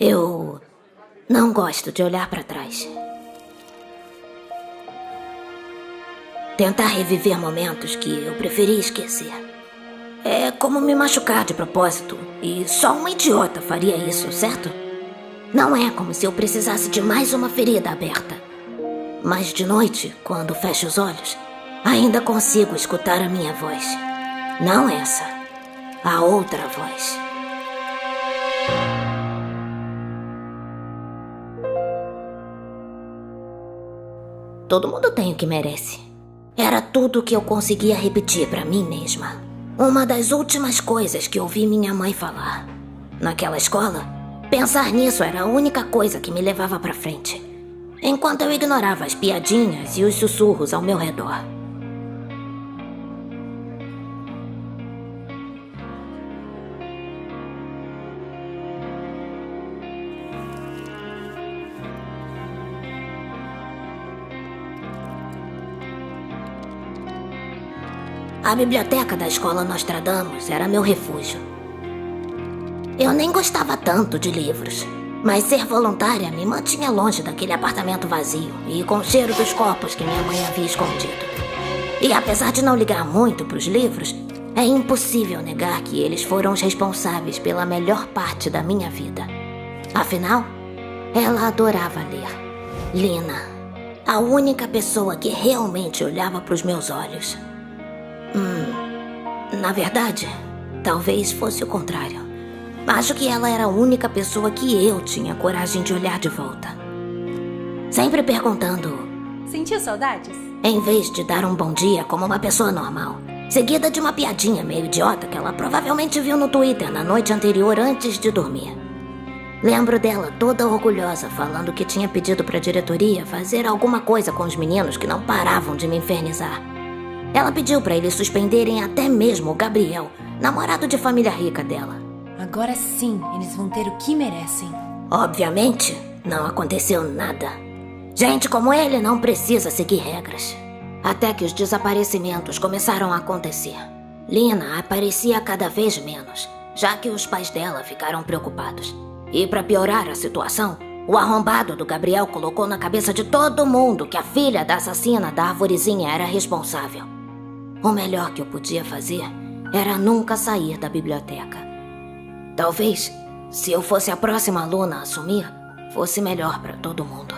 Eu não gosto de olhar para trás. Tentar reviver momentos que eu preferi esquecer. É como me machucar de propósito. E só uma idiota faria isso, certo? Não é como se eu precisasse de mais uma ferida aberta. Mas de noite, quando fecho os olhos, ainda consigo escutar a minha voz. Não essa, a outra voz. Todo mundo tem o que merece. Era tudo o que eu conseguia repetir pra mim mesma. Uma das últimas coisas que ouvi minha mãe falar. Naquela escola, pensar nisso era a única coisa que me levava pra frente. Enquanto eu ignorava as piadinhas e os sussurros ao meu redor. A biblioteca da escola Nostradamus era meu refúgio. Eu nem gostava tanto de livros, mas ser voluntária me mantinha longe daquele apartamento vazio e com o cheiro dos copos que minha mãe havia escondido. E apesar de não ligar muito para os livros, é impossível negar que eles foram os responsáveis pela melhor parte da minha vida. Afinal, ela adorava ler. Lina, a única pessoa que realmente olhava para os meus olhos. Na verdade, talvez fosse o contrário. Acho que ela era a única pessoa que eu tinha coragem de olhar de volta. Sempre perguntando... Sentiu saudades? Em vez de dar um bom dia como uma pessoa normal, seguida de uma piadinha meio idiota que ela provavelmente viu no Twitter na noite anterior antes de dormir. Lembro dela toda orgulhosa falando que tinha pedido para a diretoria fazer alguma coisa com os meninos que não paravam de me infernizar. Ela pediu para eles suspenderem até mesmo o Gabriel, namorado de família rica dela. Agora sim, eles vão ter o que merecem. Obviamente, não aconteceu nada. Gente como ele não precisa seguir regras. Até que os desaparecimentos começaram a acontecer. Lina aparecia cada vez menos, já que os pais dela ficaram preocupados. E para piorar a situação, o arrombado do Gabriel colocou na cabeça de todo mundo que a filha da assassina da arvorezinha era responsável. O melhor que eu podia fazer era nunca sair da biblioteca. Talvez, se eu fosse a próxima aluna a assumir, fosse melhor para todo mundo.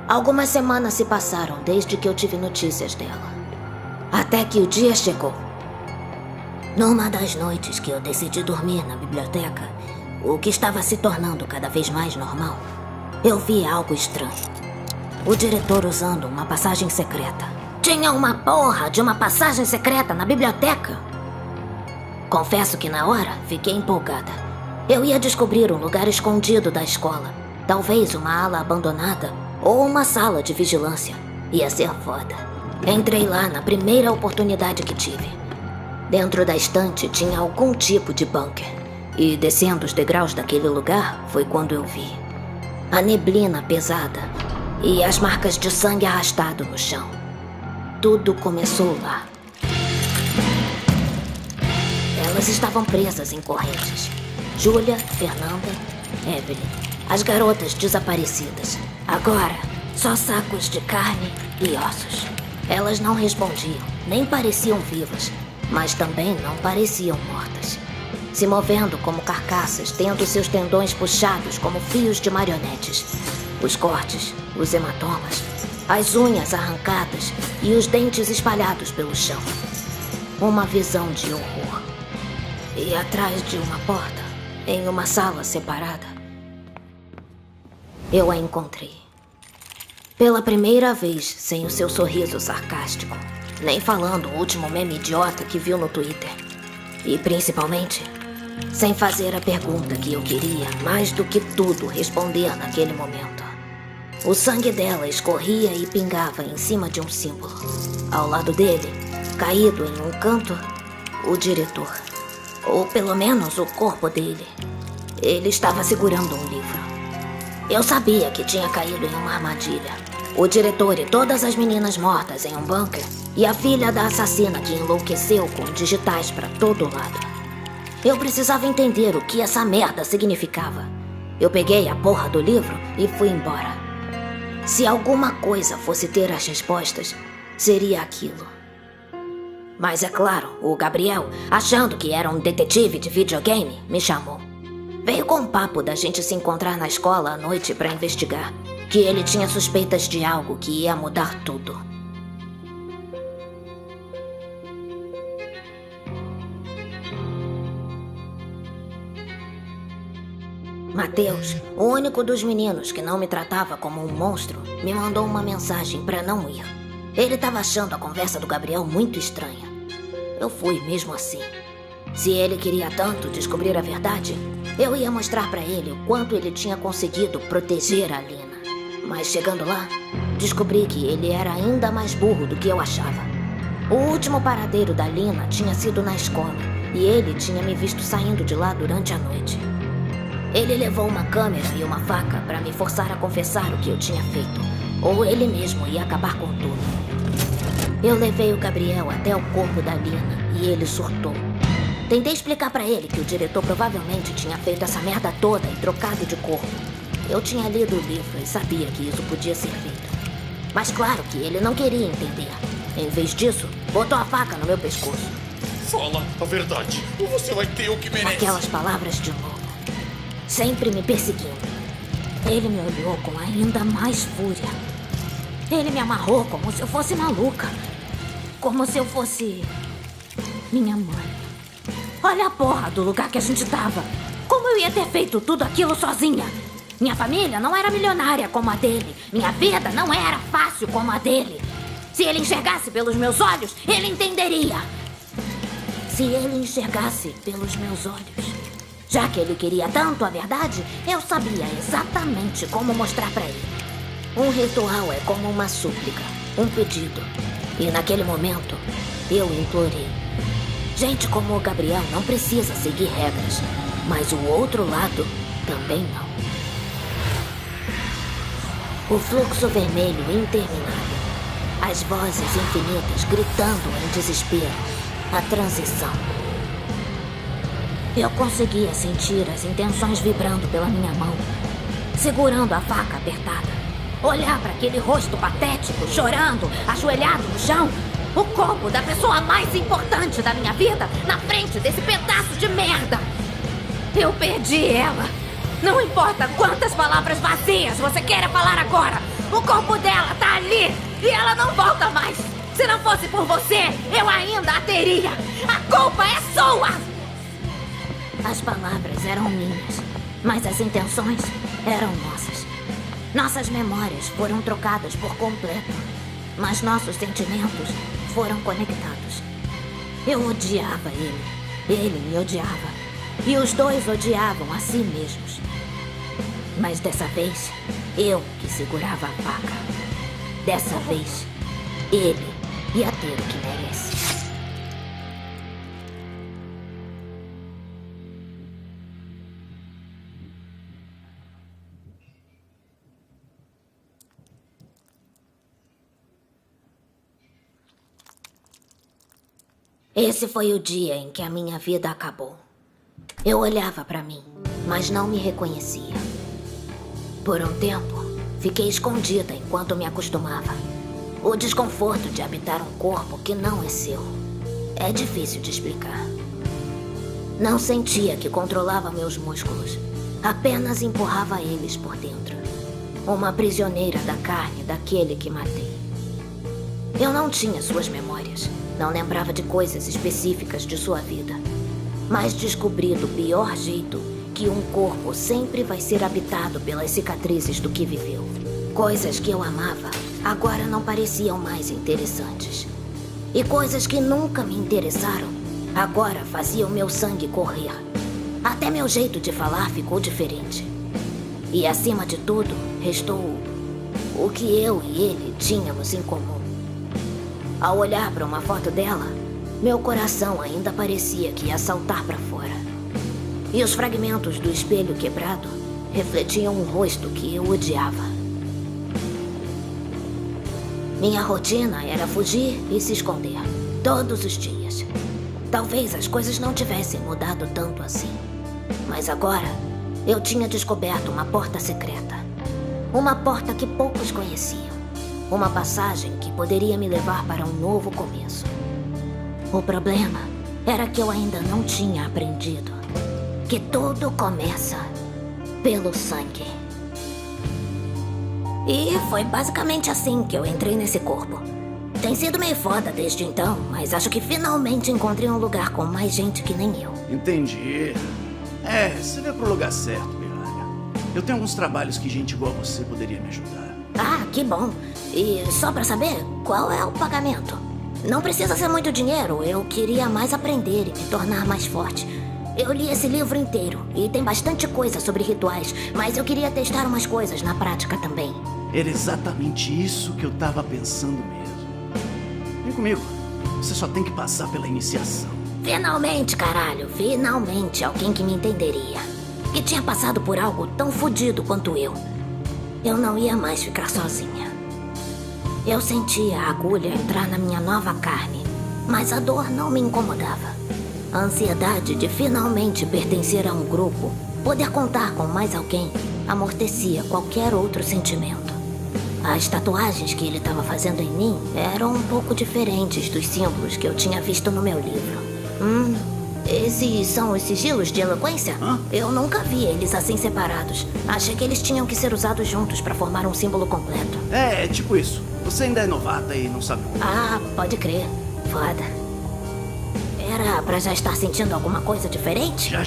Algumas semanas se passaram desde que eu tive notícias dela. Até que o dia chegou. Numa das noites que eu decidi dormir na biblioteca, o que estava se tornando cada vez mais normal, eu vi algo estranho. O diretor usando uma passagem secreta. Tinha uma porra de uma passagem secreta na biblioteca. Confesso que na hora fiquei empolgada. Eu ia descobrir um lugar escondido da escola. Talvez uma ala abandonada ou uma sala de vigilância. Ia ser foda. Entrei lá na primeira oportunidade que tive. Dentro da estante tinha algum tipo de bunker. E descendo os degraus daquele lugar foi quando eu vi a neblina pesada e as marcas de sangue arrastado no chão. Tudo começou lá. Elas estavam presas em correntes. Júlia, Fernanda, Evelyn. As garotas desaparecidas. Agora, só sacos de carne e ossos. Elas não respondiam, nem pareciam vivas, mas também não pareciam mortas. Se movendo como carcaças, tendo seus tendões puxados como fios de marionetes. Os cortes, os hematomas, as unhas arrancadas e os dentes espalhados pelo chão. Uma visão de horror. E atrás de uma porta, em uma sala separada, eu a encontrei. Pela primeira vez, sem o seu sorriso sarcástico, nem falando o último meme idiota que viu no Twitter. E principalmente, sem fazer a pergunta que eu queria mais do que tudo responder naquele momento. O sangue dela escorria e pingava em cima de um símbolo. Ao lado dele, caído em um canto, o diretor. Ou pelo menos o corpo dele. Ele estava segurando um livro. Eu sabia que tinha caído em uma armadilha. O diretor e todas as meninas mortas em um bunker e a filha da assassina que enlouqueceu com digitais para todo lado. Eu precisava entender o que essa merda significava. Eu peguei a porra do livro e fui embora. Se alguma coisa fosse ter as respostas, seria aquilo. Mas é claro, o Gabriel, achando que era um detetive de videogame, me chamou. Veio com um papo da gente se encontrar na escola à noite pra investigar. Que ele tinha suspeitas de algo que ia mudar tudo. Mateus, o único dos meninos que não me tratava como um monstro, me mandou uma mensagem pra não ir. Ele estava achando a conversa do Gabriel muito estranha. Eu fui mesmo assim. Se ele queria tanto descobrir a verdade, eu ia mostrar pra ele o quanto ele tinha conseguido proteger a Lina. Mas chegando lá, descobri que ele era ainda mais burro do que eu achava. O último paradeiro da Lina tinha sido na escola e ele tinha me visto saindo de lá durante a noite. Ele levou uma câmera e uma faca para me forçar a confessar o que eu tinha feito, ou ele mesmo ia acabar com tudo. Eu levei o Gabriel até o corpo da Lina e ele surtou. Tentei explicar para ele que o diretor provavelmente tinha feito essa merda toda e trocado de corpo. Eu tinha lido o livro e sabia que isso podia ser feito. Mas claro que ele não queria entender. Em vez disso, botou a faca no meu pescoço. Fala a verdade, ou você vai ter o que merece. Aquelas palavras de novo, sempre me perseguindo. Ele me olhou com ainda mais fúria. Ele me amarrou como se eu fosse maluca. Como se eu fosse minha mãe. Olha a porra do lugar que a gente tava. Como eu ia ter feito tudo aquilo sozinha? Minha família não era milionária como a dele. Minha vida não era fácil como a dele. Se ele enxergasse pelos meus olhos, ele entenderia. Se ele enxergasse pelos meus olhos. Já que ele queria tanto a verdade, eu sabia exatamente como mostrar pra ele. Um ritual é como uma súplica, um pedido. E naquele momento, eu implorei. Gente como o Gabriel não precisa seguir regras, mas o outro lado também não. O fluxo vermelho interminável. As vozes infinitas gritando em desespero. A transição. Eu conseguia sentir as intenções vibrando pela minha mão, segurando a faca apertada. Olhar para aquele rosto patético, chorando, ajoelhado no chão. O corpo da pessoa mais importante da minha vida na frente desse pedaço de merda. Eu perdi ela. Não importa quantas palavras vazias você queira falar agora. O corpo dela tá ali e ela não volta mais. Se não fosse por você, eu ainda a teria. A culpa é sua! As palavras eram minhas, mas as intenções eram nossas. Nossas memórias foram trocadas por completo, mas nossos sentimentos foram conectados. Eu odiava ele me odiava, e os dois odiavam a si mesmos. Mas dessa vez, eu que segurava a faca. Dessa vez, ele ia ter o que merece. Esse foi o dia em que a minha vida acabou. Eu olhava pra mim, mas não me reconhecia. Por um tempo, fiquei escondida enquanto me acostumava. O desconforto de habitar um corpo que não é seu é difícil de explicar. Não sentia que controlava meus músculos, apenas empurrava eles por dentro. Uma prisioneira da carne daquele que matei. Eu não tinha suas memórias, não lembrava de coisas específicas de sua vida, mas descobri do pior jeito que um corpo sempre vai ser habitado pelas cicatrizes do que viveu. Coisas que eu amava agora não pareciam mais interessantes. E coisas que nunca me interessaram agora faziam meu sangue correr. Até meu jeito de falar ficou diferente. E acima de tudo, restou o que eu e ele tínhamos em comum. Ao olhar para uma foto dela, meu coração ainda parecia que ia saltar para fora. E os fragmentos do espelho quebrado refletiam um rosto que eu odiava. Minha rotina era fugir e se esconder, todos os dias. Talvez as coisas não tivessem mudado tanto assim. Mas agora, eu tinha descoberto uma porta secreta. Uma porta que poucos conheciam. Uma passagem que poderia me levar para um novo começo. O problema era que eu ainda não tinha aprendido que tudo começa pelo sangue. E foi basicamente assim que eu entrei nesse corpo. Tem sido meio foda desde então, mas acho que finalmente encontrei um lugar com mais gente que nem eu. Entendi. Você veio pro lugar certo, Miralha. Eu tenho alguns trabalhos que gente igual a você poderia me ajudar. Ah, que bom. E só pra saber, qual é o pagamento? Não precisa ser muito dinheiro, eu queria mais aprender e me tornar mais forte. Eu li esse livro inteiro e tem bastante coisa sobre rituais, mas eu queria testar umas coisas na prática também. Era exatamente isso que eu tava pensando mesmo. Vem comigo. Você só tem que passar pela iniciação. Finalmente, caralho. Finalmente alguém que me entenderia. Que tinha passado por algo tão fodido quanto eu. Eu não ia mais ficar sozinha. Eu sentia a agulha entrar na minha nova carne, mas a dor não me incomodava. A ansiedade de finalmente pertencer a um grupo, poder contar com mais alguém, amortecia qualquer outro sentimento. As tatuagens que ele estava fazendo em mim eram um pouco diferentes dos símbolos que eu tinha visto no meu livro. Esses são os sigilos de eloquência? Hã? Eu nunca vi eles assim separados. Achei que eles tinham que ser usados juntos para formar um símbolo completo. É tipo isso. Você ainda é novata e não sabe como. Ah, pode crer. Foda. Era pra já estar sentindo alguma coisa diferente? Já.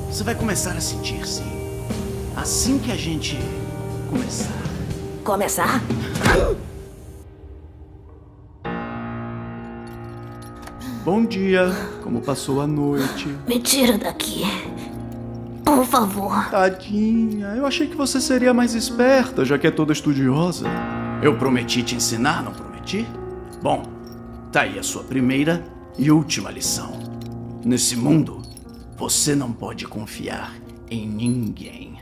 Você vai começar a sentir, sim. Assim que a gente começar. Começar? Bom dia. Como passou a noite? Me tira daqui. Por favor. Tadinha, eu achei que você seria mais esperta, já que é toda estudiosa. Eu prometi te ensinar, não prometi? Bom, tá aí a sua primeira e última lição. Nesse mundo, você não pode confiar em ninguém.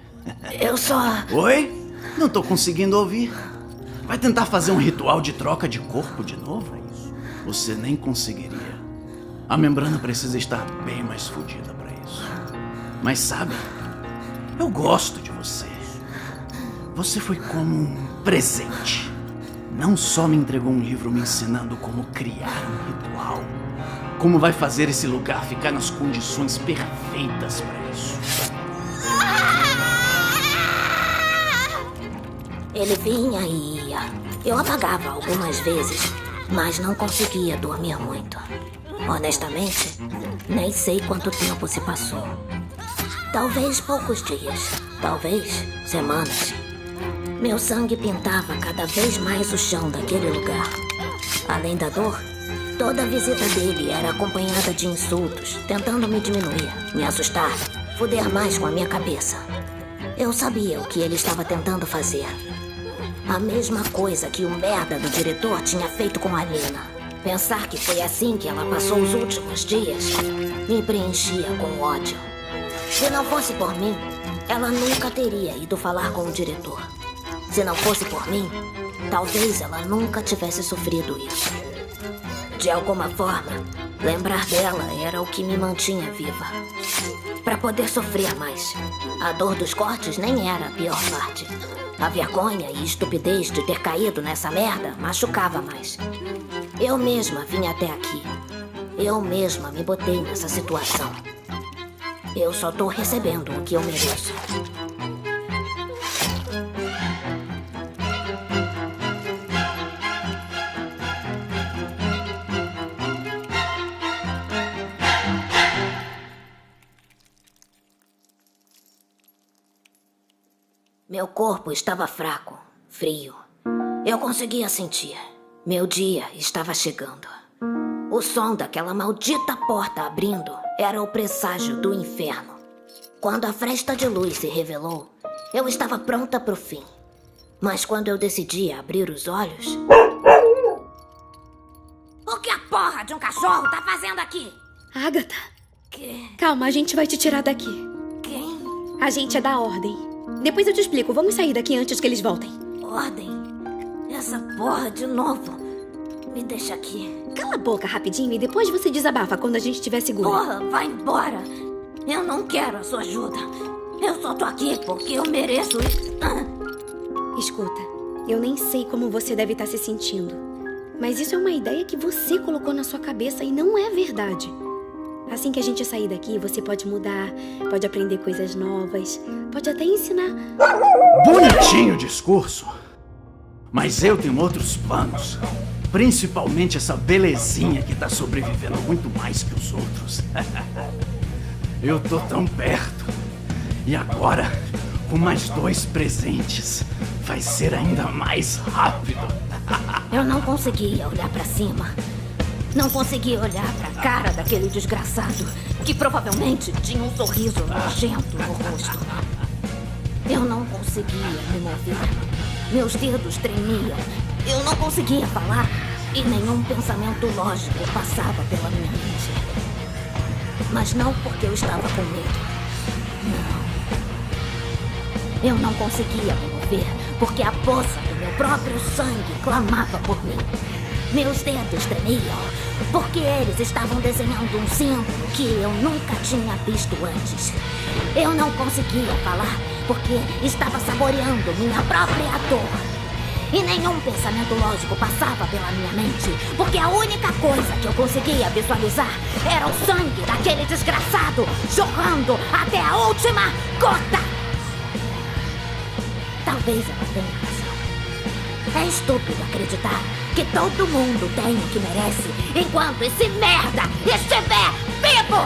Eu só... Oi? Não tô conseguindo ouvir. Vai tentar fazer um ritual de troca de corpo de novo? Você nem conseguiria. A membrana precisa estar bem mais fodida pra isso. Mas sabe, eu gosto de você. Você foi como um presente. Não só me entregou um livro me ensinando como criar um ritual, como vai fazer esse lugar ficar nas condições perfeitas pra isso. Ele vinha e ia. Eu apagava algumas vezes, mas não conseguia dormir muito. Honestamente, nem sei quanto tempo se passou. Talvez poucos dias, talvez semanas. Meu sangue pintava cada vez mais o chão daquele lugar. Além da dor, toda a visita dele era acompanhada de insultos, tentando me diminuir, me assustar, foder mais com a minha cabeça. Eu sabia o que ele estava tentando fazer. A mesma coisa que o merda do diretor tinha feito com a Nina. Pensar que foi assim que ela passou os últimos dias me preenchia com ódio. Se não fosse por mim, ela nunca teria ido falar com o diretor. Se não fosse por mim, talvez ela nunca tivesse sofrido isso. De alguma forma, lembrar dela era o que me mantinha viva. Para poder sofrer mais. A dor dos cortes nem era a pior parte. A vergonha e estupidez de ter caído nessa merda machucava mais. Eu mesma vim até aqui. Eu mesma me botei nessa situação. Eu só tô recebendo o que eu mereço. Meu corpo estava fraco, frio. Eu conseguia sentir. Meu dia estava chegando. O som daquela maldita porta abrindo era o presságio do inferno. Quando a fresta de luz se revelou, eu estava pronta para o fim. Mas quando eu decidi abrir os olhos... O que a porra de um cachorro tá fazendo aqui? Agatha, Que... calma, a gente vai te tirar daqui. Quem? A gente é da Ordem. Depois eu te explico, vamos sair daqui antes que eles voltem. Ordem? Essa porra de novo. Me deixa aqui. Cala a boca rapidinho e depois você desabafa quando a gente estiver seguro. Porra, vai embora. Eu não quero a sua ajuda. Eu só tô aqui porque eu mereço isso. Escuta, eu nem sei como você deve estar se sentindo, mas isso é uma ideia que você colocou na sua cabeça e não é verdade. Assim que a gente sair daqui, você pode mudar, pode aprender coisas novas, pode até ensinar. Bonitinho o discurso. Mas eu tenho outros planos. Principalmente essa belezinha que tá sobrevivendo muito mais que os outros. Eu tô tão perto. E agora, com mais 2 presentes, vai ser ainda mais rápido. Eu não conseguia olhar pra cima. Não conseguia olhar pra cara daquele desgraçado que provavelmente tinha um sorriso nojento no rosto. Eu não conseguia me mover. Meus dedos tremiam. Eu não conseguia falar e nenhum pensamento lógico passava pela minha mente. Mas não porque eu estava com medo. Não. Eu não conseguia me mover porque a poça do meu próprio sangue clamava por mim. Meus dedos tremiam porque eles estavam desenhando um símbolo que eu nunca tinha visto antes. Eu não conseguia falar porque estava saboreando minha própria dor. E nenhum pensamento lógico passava pela minha mente, porque a única coisa que eu conseguia visualizar era o sangue daquele desgraçado jorrando até a última gota. Talvez ela tenha razão. É estúpido acreditar que todo mundo tem o que merece enquanto esse merda estiver vivo!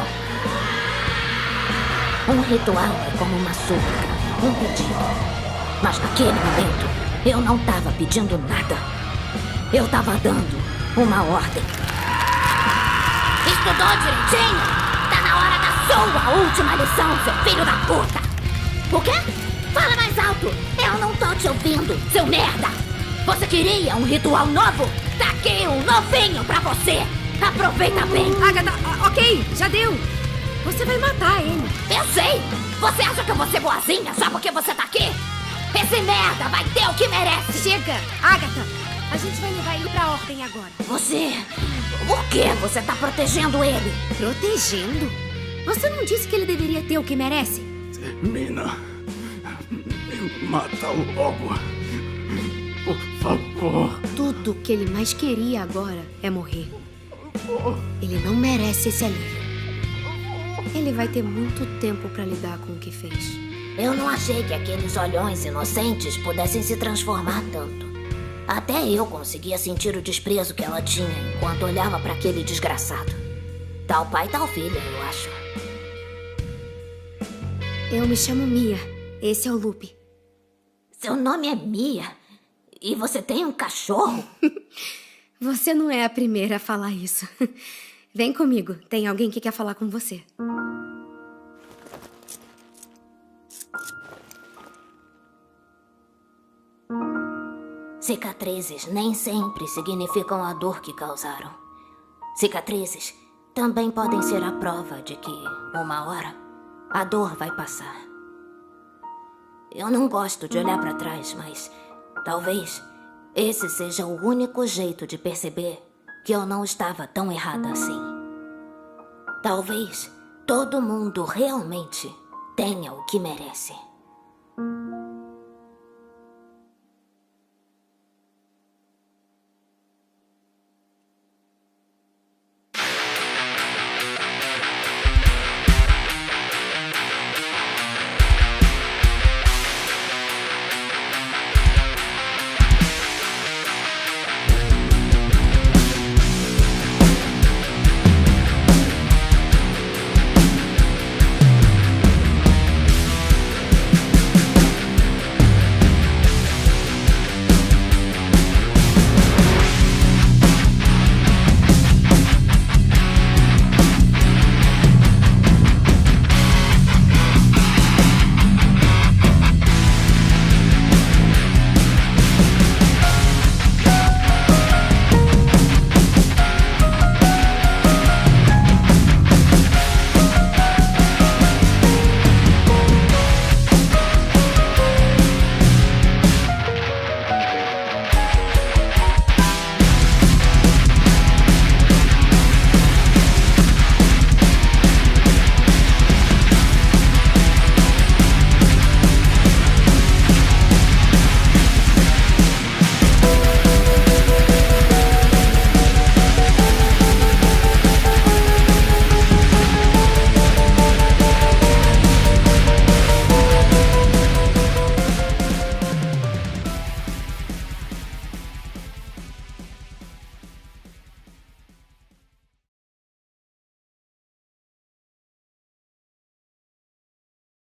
Um ritual é como uma súplica, um pedido. Mas naquele momento, eu não estava pedindo nada. Eu estava dando uma ordem. Estudou direitinho? Tá na hora da sua última lição, seu filho da puta! O quê? Fala mais alto! Eu não tô te ouvindo, seu merda! Você queria um ritual novo? Tá aqui um novinho pra você! Aproveita bem! Agatha, ok, já deu. Você vai matar ele. Eu sei! Você acha que eu vou ser boazinha só porque você tá aqui? Esse merda vai ter o que merece! Chega! Agatha, a gente vai levar ele pra ordem agora. Você... Por que você tá protegendo ele? Protegendo? Você não disse que ele deveria ter o que merece? Termina. Me mata logo. Por favor. Tudo o que ele mais queria agora é morrer. Ele não merece esse alívio. Ele vai ter muito tempo pra lidar com o que fez. Eu não achei que aqueles olhões inocentes pudessem se transformar tanto. Até eu conseguia sentir o desprezo que ela tinha enquanto olhava para aquele desgraçado. Tal pai, tal filha, eu acho. Eu me chamo Mia. Esse é o Lupe. Seu nome é Mia? E você tem um cachorro? Você não é a primeira a falar isso. Vem comigo. Tem alguém que quer falar com você. Cicatrizes nem sempre significam a dor que causaram. Cicatrizes também podem ser a prova de que, uma hora, a dor vai passar. Eu não gosto de olhar para trás, mas talvez esse seja o único jeito de perceber que eu não estava tão errada assim. Talvez todo mundo realmente tenha o que merece.